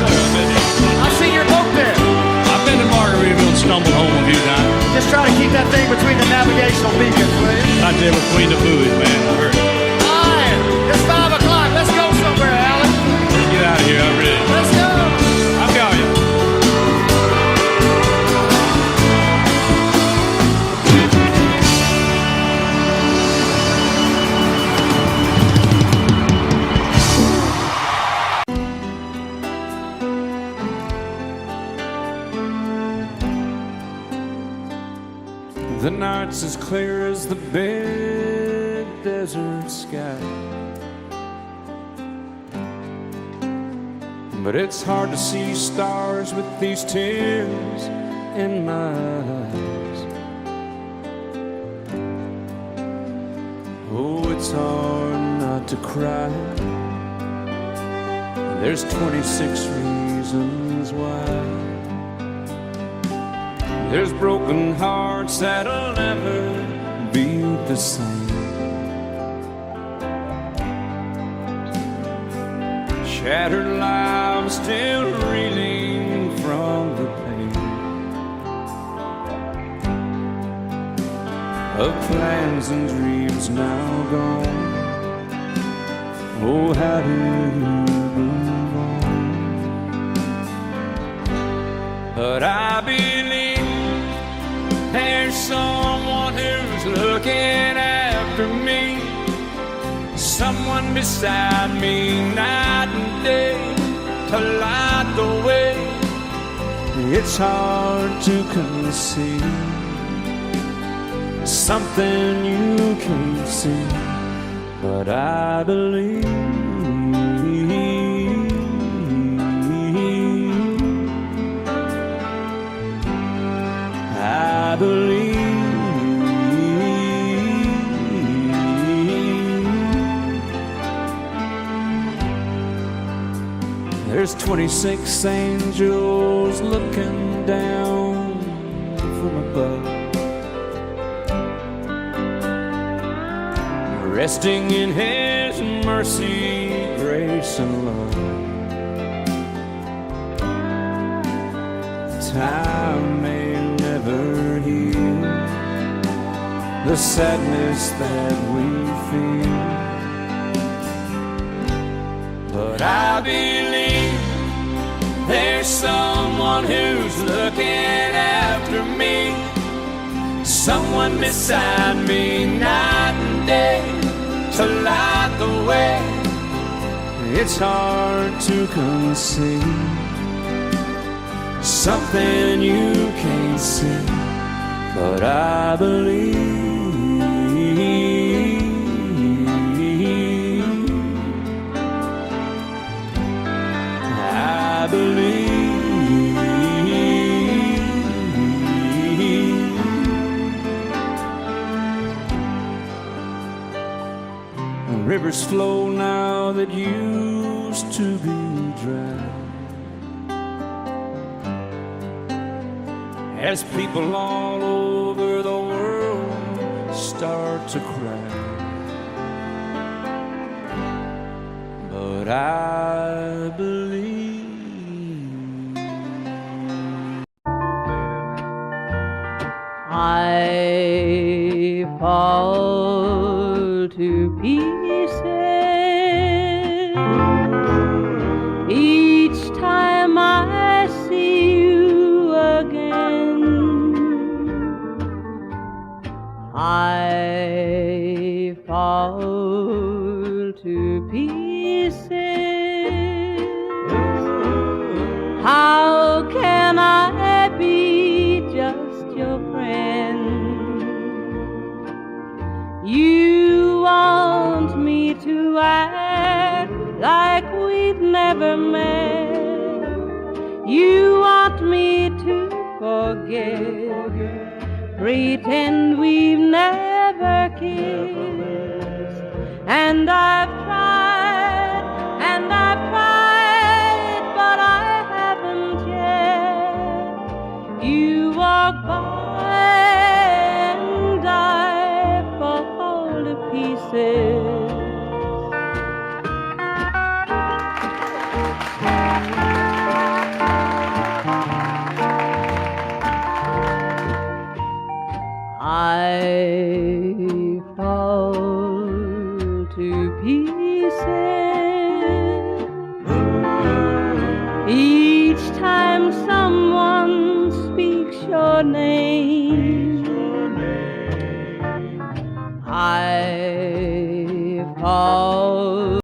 son of a bitch. I see your boat there. I've been to Margaritaville and stumbled home a few times. Just try to keep that thing between the navigational beacons, will you? Not there between the buoys, man. I heard. All right, it's 5 o'clock. Let's go somewhere, Alan. Let's get out of here. I'm ready. Let's go. I'm going. The night's as clear as the big desert sky, but it's hard to see stars with these tears in my eyes. Oh, it's hard not to cry. There's 26 reasons why. There's broken hearts that'll never be the same. Shattered lives still reeling from the pain of plans and dreams now gone. Oh, how do you move on? But I believe there's someone who's looking after me, someone beside me night and day to light the way. It's hard to conceive something you can't see, but I believe. I believe. There's 26 angels looking down from above, resting in His mercy, grace, and love. Time may never heal the sadness that we feel, but I believe there's someone who's looking after me, someone beside me night and day to light the way. It's hard to conceive something you can't see, but I believe. I believe. Rivers flow now that used to be dry, as people all over the world start to cry. But I believe. I fall to pieces each time I see you again. I fall to pieces. How can I be just your friend? You want me to act like we've never met. You want me to forget, pretend we've never kissed. And I've tried, but I haven't yet. You walk by and I fall to pieces. each time someone speaks your name, I fall.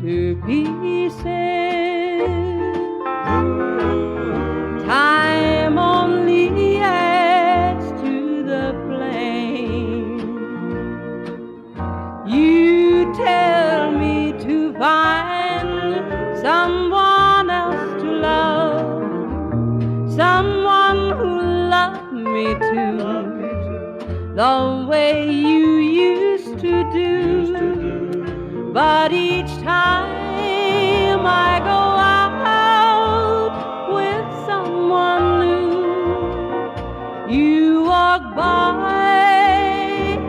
To pieces, time only adds to the flame. You tell me to find someone else to love, someone who loved me too, the way you used to do. But each time I go out with someone new, you walk by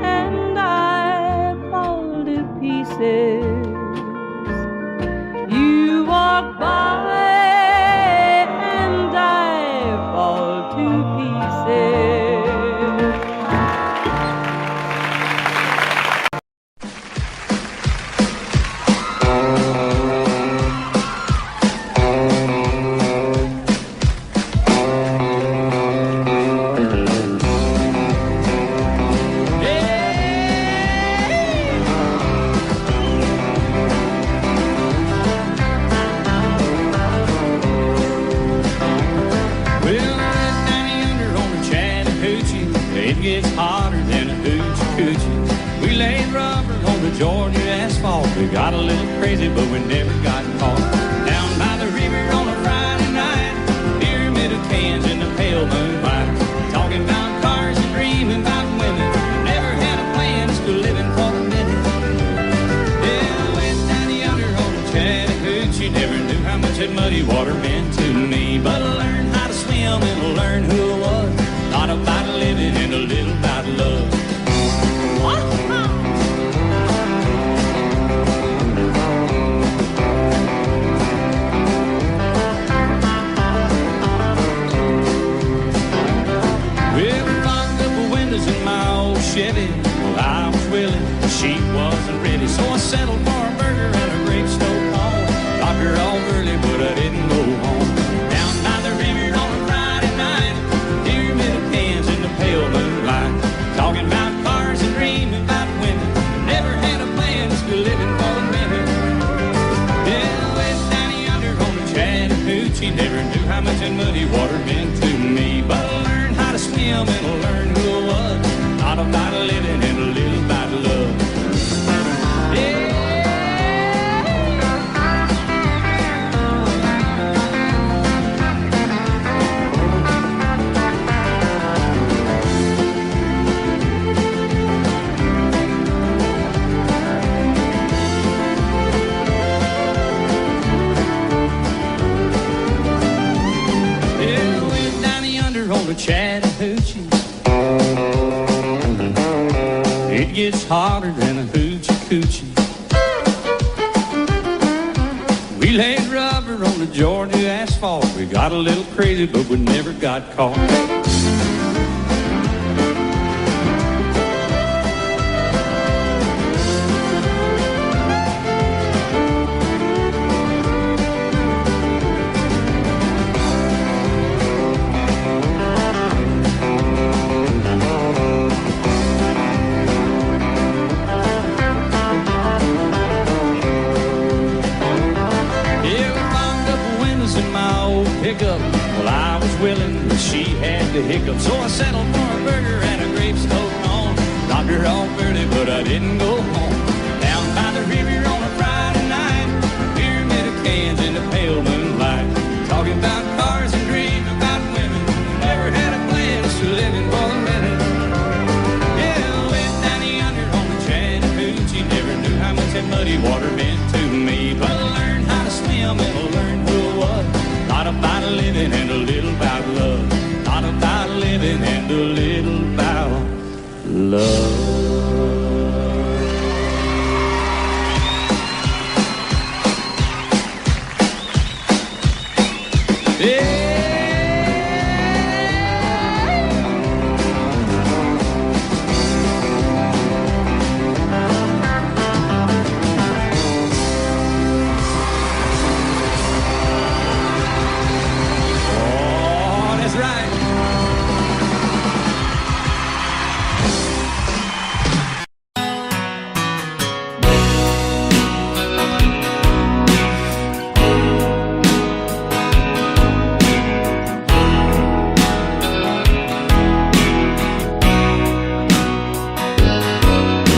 and I fall to pieces. You walk by and I fall to pieces. Georgia asphalt. We got a little crazy, but we never got caught. Down by the river on a Friday night, pyramid of cans in the pale moonlight, talking about cars and dreaming about women. Never had a plan, just living for the minute. Yeah, I went down yonder on the Chattahoochee, never knew how much that muddy water meant to me. never knew how much that muddy water meant to me. But I learned how to swim and I learned who I was. Not about living and a little about love. Yeah. Chattahoochee. It gets hotter than a hoochie coochie. We laid rubber on the Georgia asphalt. We got a little crazy, but we never got caught. Well, I was willing, but she had the hiccup. So I settled for a burger and a gravestone on. Dropped her off early, but I didn't go home. Down by the river on a Friday night, pyramid of cans in the pale moonlight. Talking about cars and dreams about women. Never had a plan, just living for the minute. Yeah, I went down the under on the Chattahoochee. Never knew how much that muddy water meant to me. But I learned how to swim and I learned who I was. Not about living and a little about love. Not about living and a little about love. Yeah.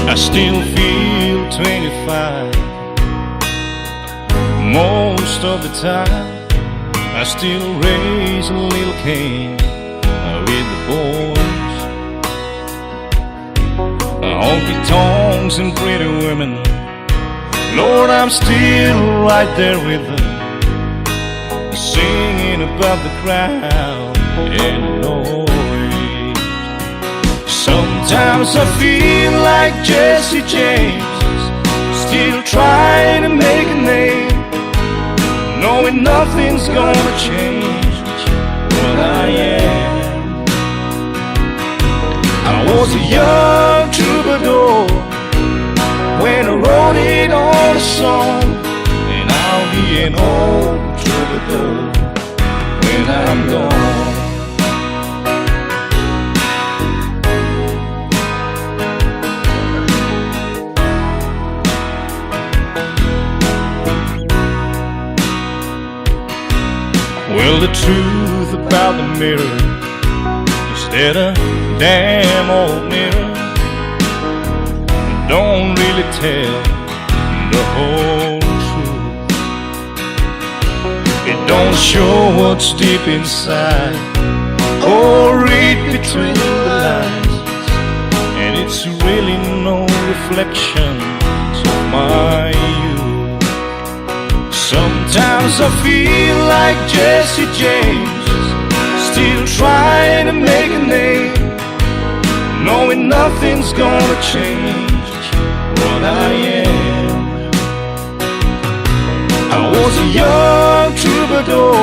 I still feel 25 most of the time. I still raise a little cane with the boys. Honky tonks and pretty women, Lord, I'm still right there with them, singing above the crowd and noise. Sometimes I feel like Jesse James, still trying to make a name, knowing nothing's gonna change what I am. I was a young troubadour when I wrote it on a song, and I'll be an old troubadour when I'm gone. Well, the truth about the mirror is that a damn old mirror don't really tell the whole truth. It don't show what's deep inside or read between the lines, and it's really no reflection of my youth. Sometimes I feel like Jesse James, still trying to make a name, knowing nothing's gonna change what I am. I was a young troubadour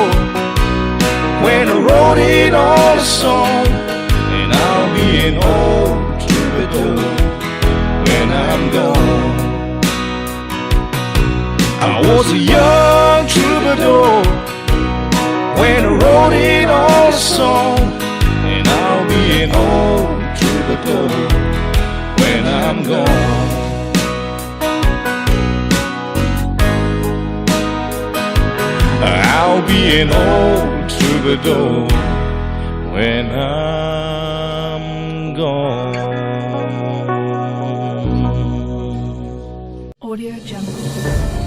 when I wrote it on a song, and I'll be an old troubadour when I'm gone. I was a young troubadour when I wrote it on a song, and I'll be an old troubadour when I'm gone. I'll I'll be an old troubadour when I'm gone. Audio Jungle.